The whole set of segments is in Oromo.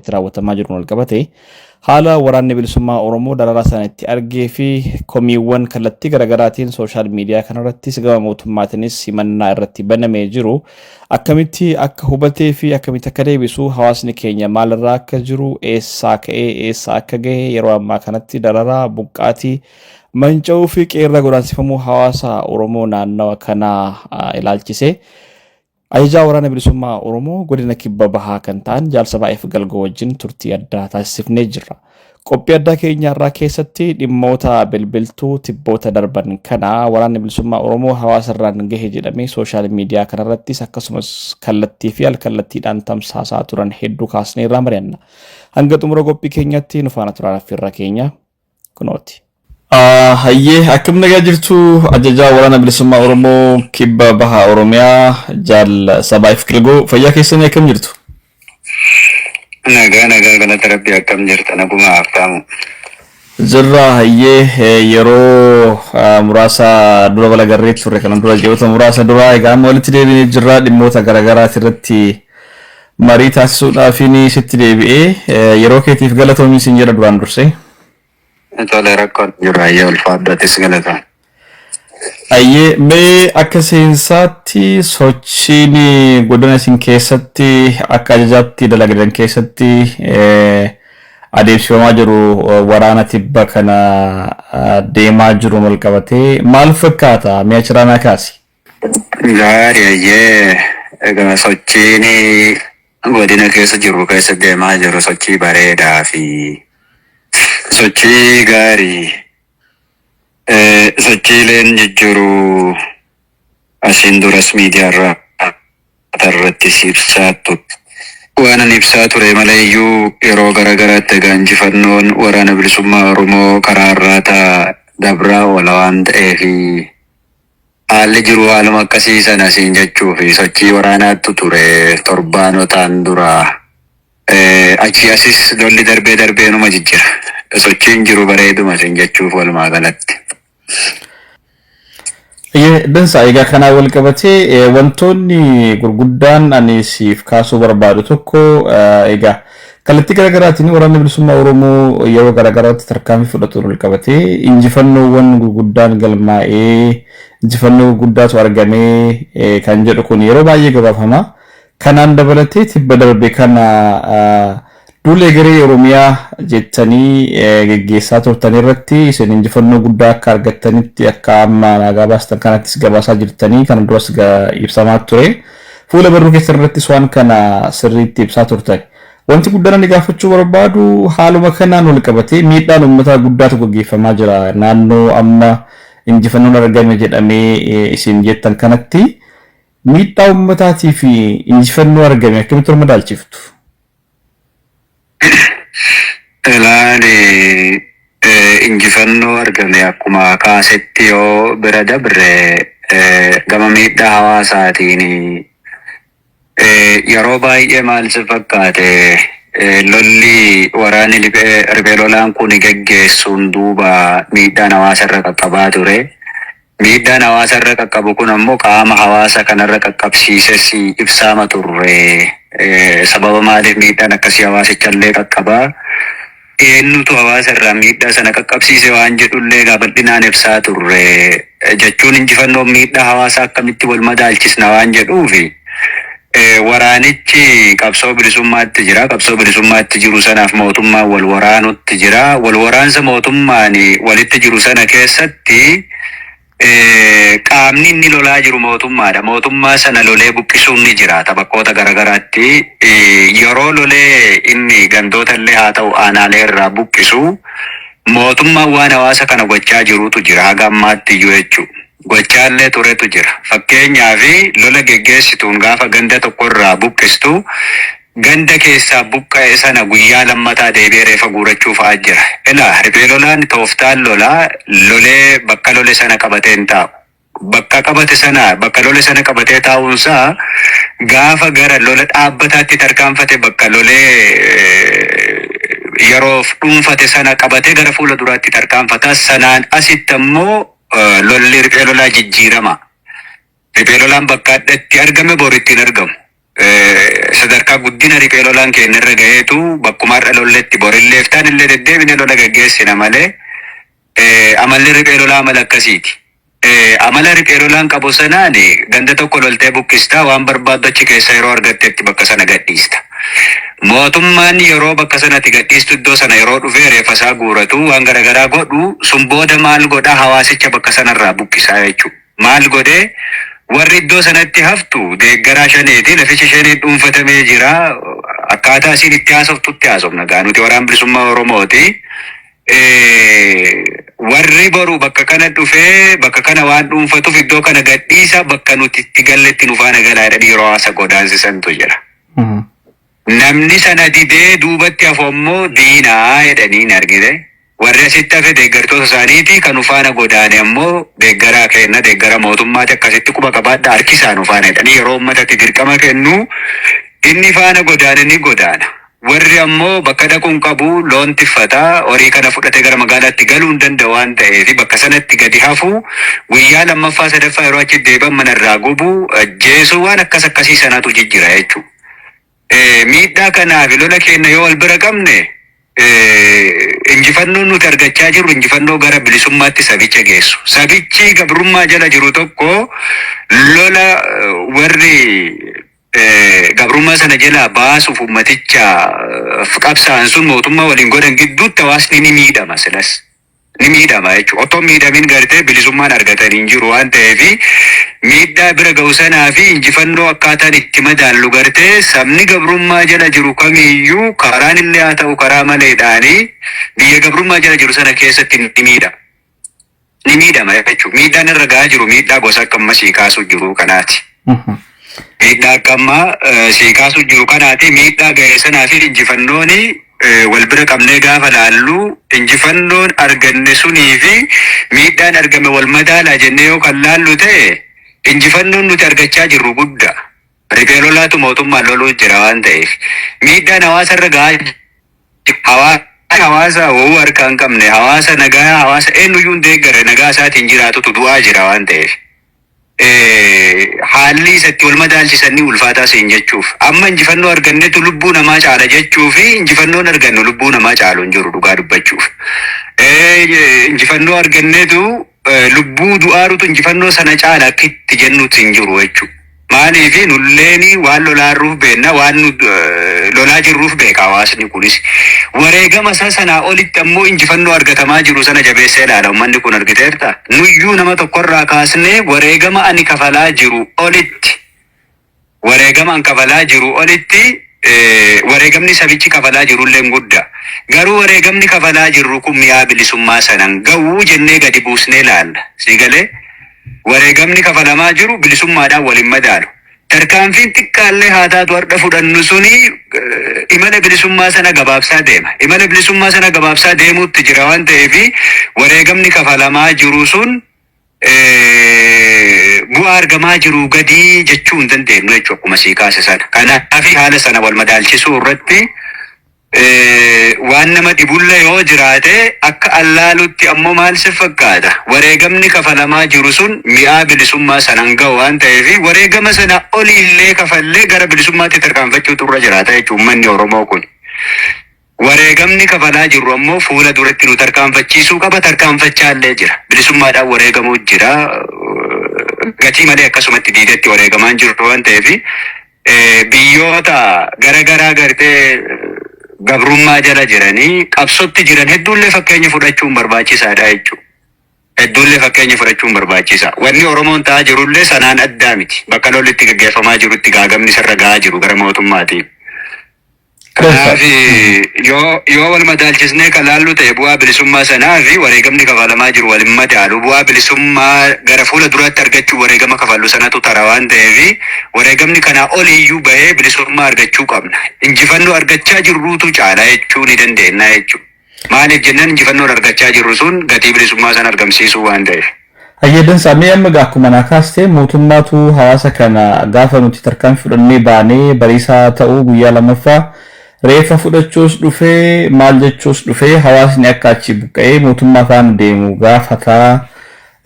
keessatti raawwatamaa jiru wal qabate haala waraanni bilisummaa Oromoo dararaa sanatti argee fi komiiwwan kallattii garaagaraatiin sooshaal miidiyaa kanarratti gama mootummaatiinis himannaa irratti banamee jiru akkamitti akka hubatee fi akkamitti akka deebisu hawaasni keenya maalirraa akka jiru eessaa ka'ee eessaa akka gahe yeroo ammaa kanatti dararaa buqqaatii manca'uu fi qeerra godaansifamuu hawaasa Oromoo naannawa kanaa ilaalchise ajajaa waraana bilisummaa Oromoo godina kibba bahaa kan ta'an jaalsabaa'eef galgoo wajjin turtii addaa taasifnee jirra. Qophii addaa keenyaarraa keessatti dhimmoota bilbiltuu tibboota darban kana waraanni bilisummaa Oromoo hawaasarraan gahe jedhamee sooshaal miidiyaa kanarrattis akkasumas kallattii fi alkallattiidhaan tamsaasaa turan hedduu kaasnee irraa mari'anna. Hanga xumura qophii keenyatti nu faana turan affeerra keenya kunooti. Hayyee akkam nagaa jirtu ajajaa waraana bilisummaa Oromoo kibba bahaa Oromiyaa jaalsabaa'eef galgoo fayyaa keessanii akkam jirtu? Nagaa galata rabbii akkam jirtan naguma aftamu. Jirra hayyee yeroo muraasa dura balagarree turre kan dura jeewota muraasa dura egaa walitti deebiinee jirra dhimmoota garaagaraa irratti marii taasisuudhaaf ni sitti deebi'ee yeroo keetiif galatoomii sin jedha duraan dursee. Tole rakkoon jiru hayyee ulfaadhaatis galata. Hayyee mee akka seensaatti sochiin godina isin keessatti akka ajajaatti dalagdan keessatti adeemsifamaa jiru waraana tibba kana deemaa jiru wal qabatee maal fakkaata mi'a chiraanaa kaasi? Gaarii hayyee egaa sochiin godina keessa jiru keessa deemaa jiru sochii bareedaa fi sochii gaarii sochiileen jijjiiru asiin duras miidiyaarraa irratti ibsaattu waan ani ibsaa ture maleeyyuu yeroo garaagaraatti injifannoon waraana bilisummaa Oromoo karaa irraa dabraa oola waan ta'eef haalli jiru haaluma akkasii sana asiin jechuu fi sochii waraanaattu ture torbaanotaan dura achi asis lolli darbee numa jijjira. Sochiin jiru bareeduma asiin jechuuf walumaa galatti. Dansa egaa kanaa wal qabatee wantoonni gurguddaan ani siif kaasuu barbaadu tokko egaa kallattii garaagaraatiin waraanni bilisummaa Oromoo yeroo garaagaraatti tarkaanfii fudhatu wal qabatee injifannoowwan gurguddaan galmaa'ee injifannoo gurguddaatu argamee kan jedhu kun yeroo baay'ee gabaafama. Kanaan dabalatee tibba darbe kana duulee garee Oromiyaa jettanii geggeessaa turtan irratti isin injifannoo guddaa akka argattanitti akka amma nagaa baastan kanattis gabaasaa jirtanii kan duras ibsamaa ture. Fuula barruu keessan irrattis waan kana sirriitti ibsaa turtan. Wanti guddaan ani gaafachuu barbaadu haaluma kanaan wal qabatee miidhaan uummataa guddaatu gaggeeffamaa jira naannoo amma injifannoon argame jedhamee isin jettan kanatti miidhaa uummataatii fi injifannoo argame akkamitti madaalchiftu? Ilaali injifannoo argame akkuma kaasetti yoo bira dabre gama miidhaa hawaasaatiin yeroo baay'ee maal si fakkaate lolli waraanni riphee lolaan kun geggeessuun duuba miidhaan hawaasarra qaqqabaa ture. Miidhaan hawaasarra qaqqabu kun ammoo qaama hawaasa kanarra qaqqabsiises ibsaama turre. Sababa maaliif miidhaan akkasii hawaasichallee qaqqabaa? Eenyutu hawaasarraa miidhaa sana qaqqabsiise waan jedhullee bal'inaan ibsaa turre. Jechuun injifannoon miidhaa hawaasaa akkamitti wal madaalchisna waan jedhuufi waraanichi qabsoo bilisummaatti jira. Qabsoo bilisummaatti jiru sanaaf mootummaan wal waraanutti jira. Wal waraansa mootummaan walitti jiru sana keessatti qaamni inni lolaa jiru mootummaadha. Mootummaa sana lolee buqqisuun ni jiraata bakkoota garagaraatti. Yeroo lolee inni gandootallee haa ta'u aanaalee irraa buqqisu mootummaan waan hawaasa kana gochaa jirutu jira haga ammaatti iyyuu jechuudha. Gochaallee turetu jira. Fakkeenyaaf lola geggeessituun gaafa ganda tokko irraa buqqistu ganda keessaa buqqa'e sana guyyaa lammataa deebi'ee reefa guurachuu fa'aa jira. Ilaa riphee lolaan tooftaan lolaa lolee bakka lole sana qabateen taa'u. Bakka lole sana qabatee taa'uunsaa gaafa gara lola dhaabbataatti tarkaanfate bakka lolee yeroof dhuunfate sana qabatee gara fuula duraatti tarkaanfata. Sanaan asitti ammoo lolli riphee lolaa jijjiirama. Riphee lolaan bakka addatti argame boru ittiin argamu. sadarkaa guddina riphee lolaan keenya irra gaheetu bakkumarra lolletti borilleeftaan illee deddeebine lola gaggeessina malee amalli riphee lolaa amala akkasiiti. Amala riphee lolaan qabu sanaan ganda tokko loltee buqqistaa waan barbaaddu achi keessa yeroo argattetti bakka sana gadhiista. Mootummaan yeroo bakka sanatti gadhiistu iddoo sana yeroo dhufee reeffasaa guuratu waan garaagaraa godhu sun booda maal godhaa hawaasicha bakka sanarraa buqqisaa jechuudha. Maal godhee warri iddoo sanatti haftu deeggaraa shaneeti lafichi shanee dhuunfatamee jira akkaataa isiin itti haasoftutti haasofna gaa nuti waraana bilisummaa Oromooti. Warri boru bakka kana dhufee bakka kana waan dhuunfatuuf iddoo kana gadhiisa bakka nuti itti galletti nu faana galaadhaan yeroo haasa godaansisantu jira. Namni sana didee duubatti hafu ammoo diinaa jedhanii argite. Warri asitti hafe deeggartoota isaaniiti kan ufaana godaane ammoo deeggaraa kenna deeggara mootummaati akkasitti quba qabaadha harkisaan ufaana jedhanii yeroo uummatatti dirqama kennu inni faana godaane ni godaana. Warri ammoo bakka dhaquun qabu loon tiffataa horii kana fudhatee gara magaalaatti galuu hin danda'u waan ta'eef bakka sanatti gadi hafu guyyaa lammaffaa sadaffaa yeroo achi deeban manarraa gubu ajjeesuu waan akkasii sanatu jijjira jechuudha. Miidhaa kanaaf lola keenya yoo wal bira qabne injifannoon nuti argachaa jirru injifannoo gara bilisummaatti sabicha geessu. Sabichi gabrummaa jala jiru tokko lola warri gabrummaa sana jala baasuuf ummaticha qabsaan sun mootummaa waliin godhan gidduutti hawaasni ni miidhama silas. Ni miidhama jechuudha. Otoo miidhamin gartee bilisummaan argatanii hin jiru waan ta'eef miidhaa bira ga'u sanaa fi injifannoo akkaataan itti madaallu gartee sabni gabrummaa jala jiru kamiyyuu karaan illee haa ta'u karaa maleedhaanii biyya gabrummaa jala jiru sana keessatti ni miidhama. Ni miidhama jechuudha. Miidhaan irra ga'aa jiru miidhaa gosa akka amma sii kaasuu jiru kanaati. Miidhaa akka amma sii kaasuu jiru kanaati miidhaa ga'e sanaa fi injifannooni wal bira qabnee gaafa laallu injifannoon arganne sunii fi miidhaan argame wal madaalaa jennee yoo kan laallu ta'e injifannoon nuti argachaa jirru guddaa. Riphee lolaatu mootummaan loluu jira waan ta'eef miidhaan hawaasarra ga'aa hawaasa ho'uu harkaa hin qabne hawaasa nagaa hawaasa eenyuyyuu hin deeggare nagaa isaatiin jiraatutu du'aa jira waan ta'eef. Haalli isatti wal madaalchisanii ulfaataa siin jechuuf amma injifannoo argannetu lubbuu namaa caala jechuu fi injifannoon argannu lubbuu namaa caalu hin jiru dhugaa dubbachuuf. Injifannoo argannetu lubbuu du'aarutu injifannoo sana caala akka itti jennuuti hin jiru jechuudha. Maaliif nulleeni waan lolaarruuf beenna waan lolaa jirruuf beeka hawaasni kunis. Wareegama isaa sanaa olitti ammoo injifannoo argatamaa jiru sana jabeessee ilaala uummanni kun argiteerta. Nuyyuu nama tokkorraa kaasnee wareegama ani kafalaa jiru olitti wareegamni sabichi kafalaa jirullee guddaa. Garuu wareegamni kafalaa jirru kun mi'aa bilisummaa sanan ga'uu jennee gadi buusnee ilaalla. Siigalee wareegamni kafalamaa jiru bilisummaadhaan waliin madaalu. Tarkaanfiin xiqqaallee haa taatu har'a fudhannu suni imala bilisummaa sana gabaabsaa deema. Imala bilisummaa sana gabaabsaa deemuutti jira waan ta'eef wareegamni kafalamaa jiru sun bu'aa argamaa jiru gadi jechuu hin dandeenyu jechuudha akkuma sii kaase sana. Kanaaf haala sana wal madaalchisuu irratti waan nama dhibulle yoo jiraate akka allaalutti ammoo maal si fakkaata wareegamni kafalamaa jiru sun mi'aa bilisummaa sanan ga'u waan ta'eef wareegama sana oliillee kafallee gara bilisummaatti tarkaanfachuutu irra jiraata jechuudha uummanni Oromoo kun. Wareegamni kafalaa jiru ammoo fuula duratti nu tarkaanfachiisuu qaba tarkaanfachaallee jira bilisummaadhaan wareegamuu jira gatii malee akkasumatti diidetti wareegamaan jiru waan ta'eef biyyoota garaagaraa gartee gabrummaa jala jiranii qabsotti jiran hedduullee fakkeenya fudhachuun barbaachisaadha jechuudha. Hedduullee fakkeenya fudhachuun barbaachisa. Wanni Oromoon ta'aa jirullee sanaan addaa miti. Bakka lolli itti gaggeeffamaa jirutti gaagamni sarara ga'aa jiru gara mootummaatiin. Kanaaf yoo wal madaalchisnee kan laallu ta'e bu'aa bilisummaa sanaa fi wareegamni kafalamaa jiru waliin madaalu bu'aa bilisummaa gara fuula duraatti argachuu wareegama kafallu sanatu tara waan ta'eef wareegamni kanaa oliiyyuu bahee bilisummaa argachuu qabna. Injifannoo argachaa jirruutu caala jechuu ni dandeenya jechuudha. Maaliif jennaan injifannoon argachaa jirru sun gatii bilisummaa sana argamsiisuu waan ta'eef. Ayyadan samii amma akkuma naakaastee mootummaatu hawaasa kana gaafa nuti tarkaanfii fudhannee baanee bariisaa ta'uu guyyaa lammaffaa reeffa fudhachuus dhufee maal jechuus dhufee hawaasni akka achi buqqa'ee mootummaa faana deemu gaafataa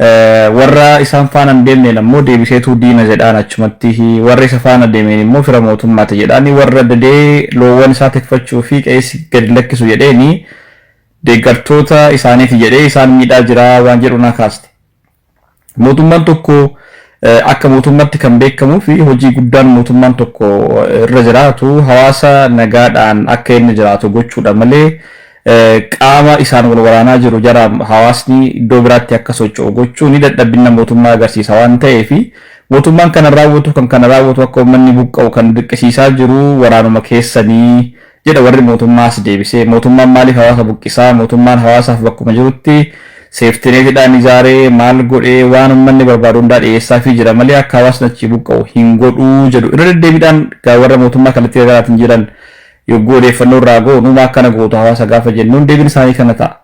warra isaan faana hin deemne ammoo deebiseetu diina jedhaan achumatti warra isa faana deemeen immoo fira mootummaati jedhaani warra dadee loowwan isaa tikfachuu fi qeessi gadi lakkisu jedheeni deeggartoota isaaniif jedhee isaan miidhaa jira waan jedhu na kaaste. Mootummaan tokko akka mootummaatti kan beekamuu fi hojii guddaan mootummaan tokko irra jiraatu hawaasa nagaadhaan akka inni jiraatu gochuudha malee qaama isaan wal waraanaa jiru jara hawaasni iddoo biraatti akka socho'u gochuu ni dadhabina mootummaa agarsiisa waan ta'eef mootummaan kana raawwatu akka uummanni buqqa'u kan dirqisiisaa jiru waraanuma keessanii jedha warri mootummaas deebisee mootummaan maaliif hawaasa buqqisaa mootummaan hawaasaaf bakkuma jirutti seeftineetidhaan ijaaree maal godhee waan uummanni barbaadu hundaa dhiyeessaa fi jira malee akka hawaasni achi buqqa'u hin godhuu jedhu irra deddeebiidhaan warra mootummaa kalatti garaatiin jiran yogguu odeeffannoo irraa goonuma akkana gootu hawaasa gaafa jennuun deebiin isaanii kana ta'a.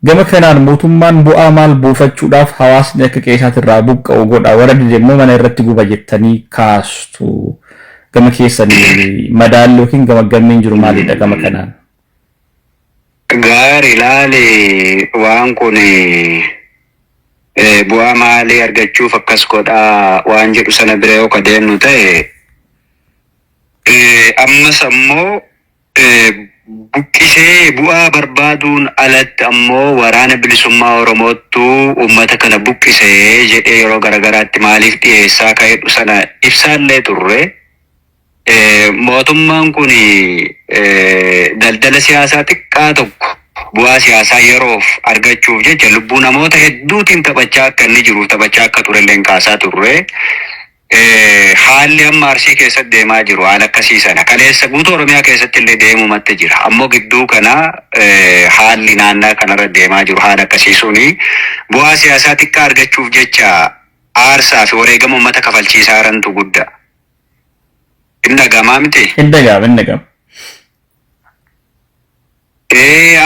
Gama kanaan mootummaan bu'aa maal buufachuudhaaf hawaasni akka qeessaatti irraa buqqa'u godha warra didemmoo mana irratti guba jettanii kaastu gama keessanii madaalli yookiin gama gammeen jiru maalidha gama kanaan? Gaarii ilaali waan kun bu'aa maalii argachuuf akkas godhaa waan jedhu sana bira yoo deemnu ta'e ammas ammoo buqqisee bu'aa barbaaduun alatti ammoo waraana bilisummaa Oromoottu uummata kana buqqisee jedhee yeroo garagaraatti maaliif dhiyeessaa ka'edhu sana ibsaallee turre. Mootummaan kun daldala siyaasaa xiqqaa tokko bu'aa siyaasaa yeroof argachuuf jecha lubbuu namoota hedduutiin taphachaa akka inni jiru taphachaa akka turelleen kaasaa turre. Haalli amma Arsii keessatti deemaa jiru haala akkasii sana kaleessa guutuu Oromiyaa keessatti illee deemumatti jira ammoo gidduu kana haalli naannaa kanarra deemaa jiru haala akkasii suni bu'aa siyaasaa xiqqaa argachuuf jecha aarsaa fi wareegama uummata kafalchiisaa jirantu guddaa. Indagamaa miti? Indagama.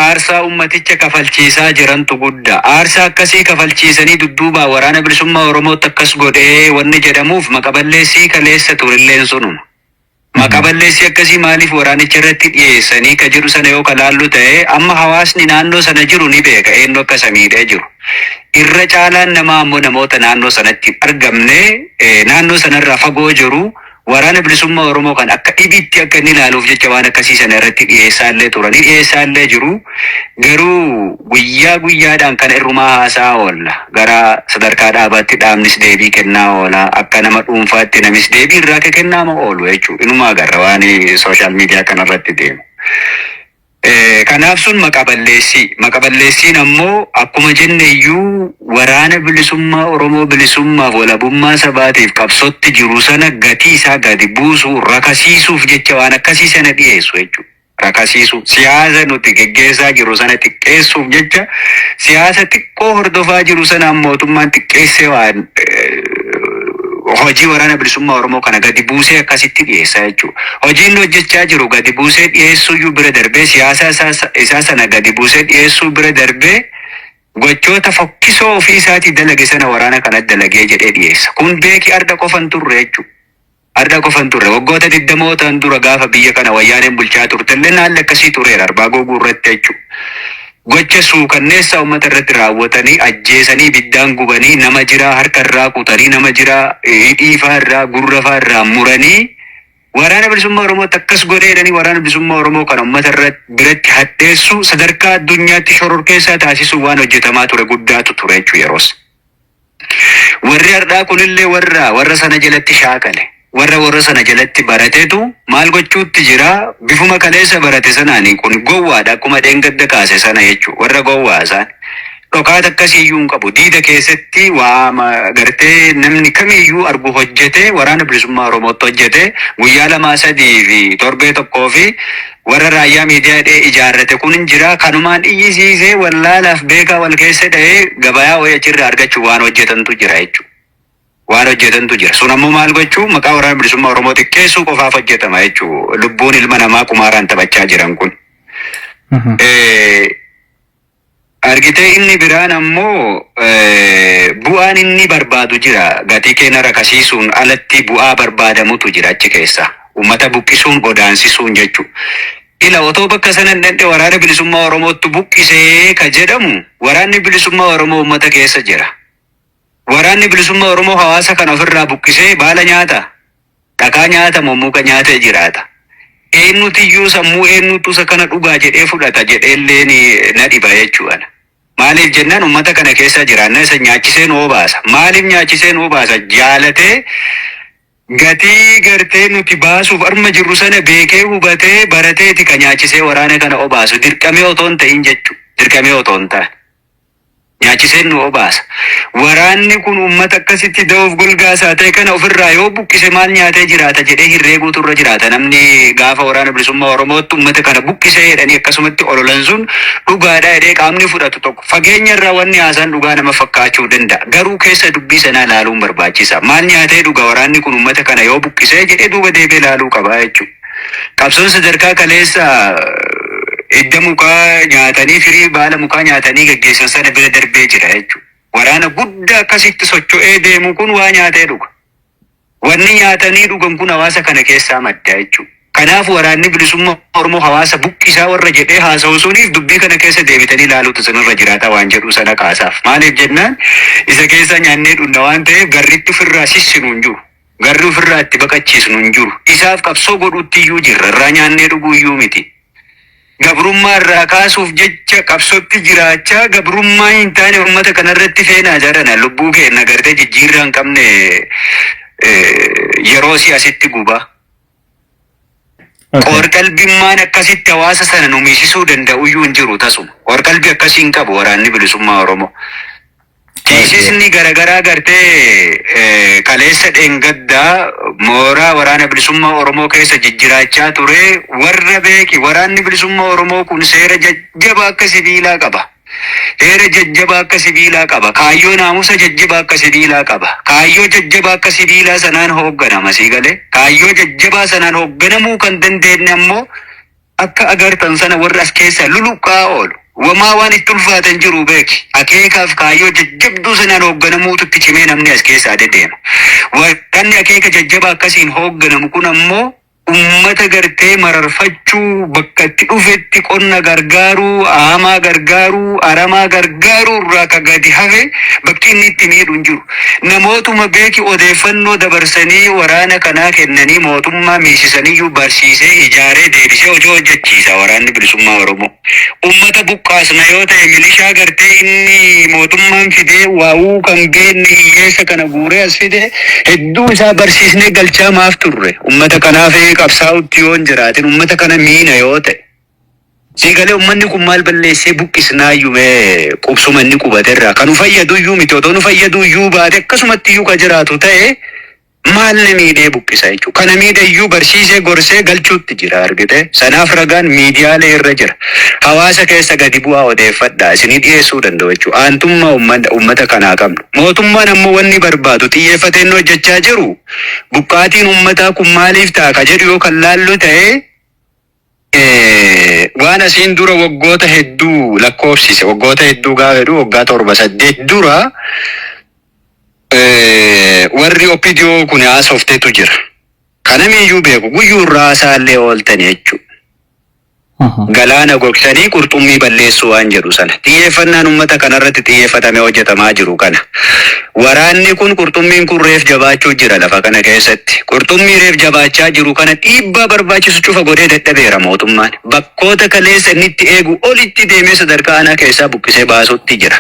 Aarsaa ummaticha kafalchiisaa jirantu guddaa. Aarsaa akkasii kafalchiisanii dudduubaa waraana bilisummaa Oromootti akkas godhee wanni jedhamuuf maqaballeessii kaleessa turilleen sunuma. Maqaballeessii akkasii maaliif waraanicha irratti dhiyeessanii ka jiru sana yoo kalaallu ta'e amma hawaasni naannoo sana jiru ni beeka eenyu akka samiidhee jiru. Irra caalaan namaa ammoo namoota naannoo sanatti argamne naannoo sanarraa fagoo jiru. Waraana bilisummaa Oromoo kan akka dhibitti akka inni ilaaluuf jecha waan akkasii sana irratti dhiyeessaallee turanii dhiyeessaallee jiru. Garuu guyyaa guyyaadhaan kana irrumaa haasaa oolla. Gara sadarkaa dhaabaatti dhaabnis deebii kennaa oola. Akka nama dhuunfaatti namis deebii irraa kennaama oolu jechuudha. Inuma agarra waan sooshaal miidiyaa kanarratti deemu. Kanaaf sun maqaballeessiin ammoo akkuma jenne iyyuu waraana bilisummaa Oromoo bilisummaaf walabummaa sabaatiif qabsotti jiru sana gatii isaa gadi buusuu rakasiisuuf jecha waan akkasii sana dhiyeessu jechuudha. Rakasiisuu siyaasa nuti geggeessaa jiru sana xiqqeessuuf jecha siyaasa xiqqoo hordofaa jiru sana mootummaan xiqqeessee waan hojii waraana bilisummaa Oromoo kana gadi buusee akkasitti dhiyeessaa jechuudha. Hojiin hojjechaa jiru gadi buusee dhiyeessuu bira darbee siyaasa isaa sana gadi buusee dhiyeessuu bira darbee gochoota fokkisoo ofii isaatii dalage sana waraana kana dalagee jedhee dhiyeessa. Kun beeki arda qofan turre jechuudha. Arda qofan turre waggoota 20 dura gaafa biyya kana wayyaaneen bulchaa turtellee haalli akkasii tureera arbaa googuu irratti jechuudha. Gocha suukanneessa uummata irratti raawwatanii ajjeesanii biddaan gubanii nama jiraa harka irraa kutanii nama jiraa hidhiifaa irraa gurrafaa irraa muranii waraana bilisummaa Oromootti akkas godheedhanii waraana bilisummaa Oromoo kan uummata biratti hadheessu sadarkaa addunyaatti shororkeessaa taasisuu waan hojjetamaa ture guddaatu ture jechuu yeroos. Warri har'aa kunillee warra sana jalatti shaakale. Warra sana jalatti barateetu maal gochuutti jira bifuma kaleessa barate sanaanii kun gowwaadha akkuma dheengadda kaase sana jechuudha. Warra gowwaa isaan dhokaata akkasiiyyuu hin qabu diida keessatti waa gartee namni kamiyyuu argu hojjete waraana bilisummaa Oromootti hojjete guyyaa 2-3 fi torbee tokkoo fi warra raayyaa miidiyaa ijaarrate kun hin jira kanumaan iyyisiisee wallaalaaf beekaa wal keessa dha'ee gabayaa wayii achirraa argachuu waan hojjetantu jira jechuudha. Waan hojjetantu jira. Sun ammoo maal gochuu maqaa waraana bilisummaa Oromoo xiqqeessuu qofaaf hojjetama jechuudha. Lubbuun ilma namaa kumaaraan taphachaa jiran kun. Argitee inni biraan ammoo bu'aan inni barbaadu jira. Gatii keenya rakasiisuun alatti bu'aa barbaadamutu jira achi keessa. Uummata buqqisuun godaansisuun jechuudha. Ila otoo bakka sana dandhe waraana bilisummaa Oromootti buqqisee ka jedhamu waraanni bilisummaa Oromoo uummata keessa jira. Waraanni bilisummaa Oromoo hawaasa kana ofirraa buqqisee baala nyaata. Dhakaa nyaata, mommuka nyaata jiraata. Eenyutiyyuu sammuu eenyutu isa kana dhugaa jedhee fudhata jedheellee na dhiba jechuudha. Maaliif jennaan uummata kana keessa jiraanna isa nyaachisee nuu baasa. Maaliif nyaachisee nuu baasa? Jaalatee gatii gartee nuti baasuuf arma jirru sana beekee hubatee barateeti kan nyaachisee waraana kana obaasu. Dirqamee otoo hin ta'in jechuudha. Dirqamee otoo hin taane. Nyaachisee nu obaasa. Waraanni kun uummata akkasitti da'uuf golgaasaa ta'e kana ofirraa yoo buqqise maal nyaatee jiraata jedhee herreeguutu irra jiraata. Namni gaafa waraana bilisummaa Oromootti uummata kana buqqisee jedhanii akkasumatti ololan sun dhugaadha jedhee qaamni fudhatu tokko. Fageenya irraa wanni haasaan dhugaa nama fakkaachuu danda'a. Garuu keessa dubbii sanaa ilaaluun barbaachisa. Maal nyaatee dhuga waraanni kun uummata kana yoo buqqisee jedhee duuba deebee ilaaluu qabaa jechuudha. Qabsoon sadarkaa kaleessa idda mukaa nyaatanii firii baala mukaa nyaatanii gaggeessan sana bira darbee jira jechuudha. Waraana guddaa akkasitti socho'ee deemu kun waa nyaatee dhuga. Wanni nyaatanii dhugan kun hawaasa kana keessaa madda jechuudha. Kanaaf waraanni bilisummaa Oromoo hawaasa buqqisaa warra jedhee haasa'u suniif dubbii kana keessa deebitanii ilaaluutu sanirra jiraata waan jedhu sana kaasaaf. Maaliif jennaan isa keessa nyaannee dhunna waan ta'eef garritti ofirraa sissinu hin jiru. Garri ofirraa itti baqachiisnu hin jiru. Isaaf qabsoo godhutti iyyuu jirra. Irraa nyaannee dhuguu iyyuu miti. Gabrummaa irraa kaasuuf jecha qabsootti jiraachaa gabrummaa hin taane uummata kanarratti feenaa jarana lubbuu keenya gartee jijjiirraa hin qabne yeroo si'asitti gubaa. Qorqalbimmaan akkasitti hawaasa sana nu miisisuu danda'u iyyuu hin jiru tasuma. Qorqalbii akkasii hin qabu waraanni bilisummaa Oromoo. Tiisisni garagaraa gartee kaleessa dheengaddaa mooraa waraana bilisummaa Oromoo keessa jijjiraachaa ture warra beeki waraanni bilisummaa Oromoo kun seera jajjabaa akka sibiilaa qaba. Seera jajjabaa akka sibiilaa qaba. Kaayyoo naamusa jajjabaa akka sibiilaa qaba. Kaayyoo jajjabaa akka sibiilaa sanaan hoogganama sii galee. Kaayyoo jajjabaa sanaan hoogganamuu kan dandeenye ammoo akka agartan sana warra as keessa luluqqaa oolu. Wamaa waan itti ulfaatan jiru beeki. Akeekaaf kaayyoo jajjabduu sanaan hoogganamuutu itti cimee namni as keessaa deddeema. Waraanni akeeka jajjabaa akkasiin hoogganamu kun ammoo ummata gartee mararfachuu bakka itti dhufetti qonna gargaaruu, haamaa gargaaruu, aramaa gargaaruu irraa ka gadi hafe bakki inni itti miidhu hin jiru. Namootuma beeki odeeffannoo dabarsanii waraana kanaa kennanii mootummaa miisisaniyyuu barsiisee ijaaree deebisee hojii hojjechiisa waraanni bilisummaa Oromoo. Ummata buqqaasna yoo ta'e milishaa gartee inni mootummaan fidee waa'uu kan beenne hiyyeessa kana guuree as fide hedduu isaa barsiisnee galchaa maaf turre. Ummata kanaaf qabsaa'utti yoo hin jiraatin ummata kana miina yoo ta'e. Siigalee ummanni kun maal balleessee buqqisnaayyuu mee qubsuma inni qubaterraa kan nu fayyadu iyyuu miti otoo nu fayyadu iyyuu baate akkasumatti iyyuu ka jiraatu ta'e maal na miidhee buqqisa jechuudha. Kana miidhe iyyuu barsiisee gorsee galchuutti jira argite. Sanaaf ragaan miidiyaalee irra jira. Hawaasa keessa gadi bu'aa odeeffadhaa isinii dhiyeessuu danda'u jechuudha. Aantummaa ummata kanaa qabnu. Mootummaan ammoo wanni barbaadu xiyyeeffatee inni hojjechaa jiru buqqaatiin ummataa kun maaliif ta'a ka jedhu yoo kan laallu ta'e waan asiin dura waggoota hedduu lakkoofsise waggoota hedduu gaafa jedhu waggaa 7-8 dura warri OPDO kun haasofteetu jira. Kanamiyyuu beeku guyyuu irraa haasaallee ooltan jechuudha. Galaana gogsanii qurxummii balleessuu waan jedhu sana. Xiyyeeffannaan uummata kanarratti xiyyeeffatamee hojjetamaa jiru kana. Waraanni kun qurxummiin kun reef jabaachuu jira lafa kana keessatti. Qurxummii reef jabaachaa jiru kana dhiibbaa barbaachisu cufa godhee dadhabeera mootummaan. Bakkoota kaleessa inni itti eegu olitti deemee sadarkaa aanaa keessaa buqqisee baasuutti jira.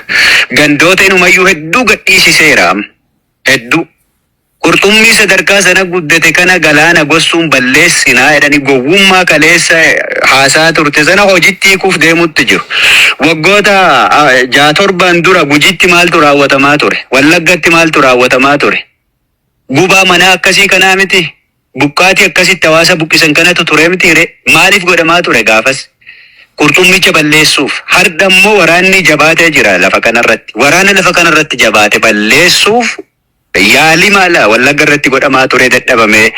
Gandoota inumayyuu hedduu gadhiisiseera. Hedduu. Qurxummii sadarkaa sana guddate kana galaana gossuun balleessinaa jedhanii gowwummaa kaleessa haasaa turte sana hojiitti hiikuuf deemutti jiru. Waggoota 6-7 dura Gujitti maaltu raawwatamaa ture? Wallaggatti maaltu raawwatamaa ture? Gubaa manaa akkasii kanaa miti? Buqqaatii akkasitti hawaasa buqqisan kanatu ture miti? Maaliif godhamaa ture gaafas? Qurxummicha balleessuuf. Har'a immoo waraanni jabaatee jira lafa kanarratti. Waraana lafa kanarratti jabaate balleessuuf yaali maala Wallagga irratti godhamaa ture dadhabame,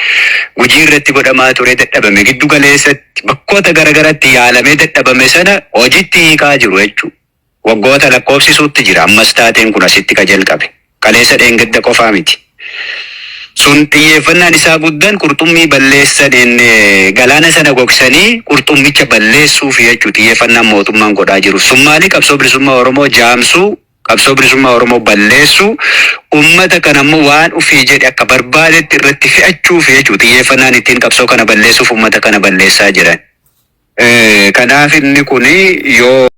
Gujii irratti godhamaa ture dadhabame, giddu galeessatti bakkoota garagaratti yaalamee dadhabame sana hojiitti hiikaa jiru jechuudha. Waggoota lakkoofsisuutti jira ammas taateen kun asitti ka jalqabe. Kaleessa dheengadda qofaa miti. Sun xiyyeeffannaan isaa guddaan qurxummii balleessan galaana sana gogsanii qurxummicha balleessuuf jechuudha xiyyeeffannaan mootummaan godhaa jiru. Sun maali qabsoo bilisummaa Oromoo jaamsuu qabsoo bilisummaa Oromoo balleessu ummata kanammoo waan ufii jedhe akka barbaadetti irratti fe'achuuf jechuudha. Xiyyeeffannaan ittiin qabsoo kana balleessuuf ummata kana balleessaa jiran. Kanaaf inni kuni yoo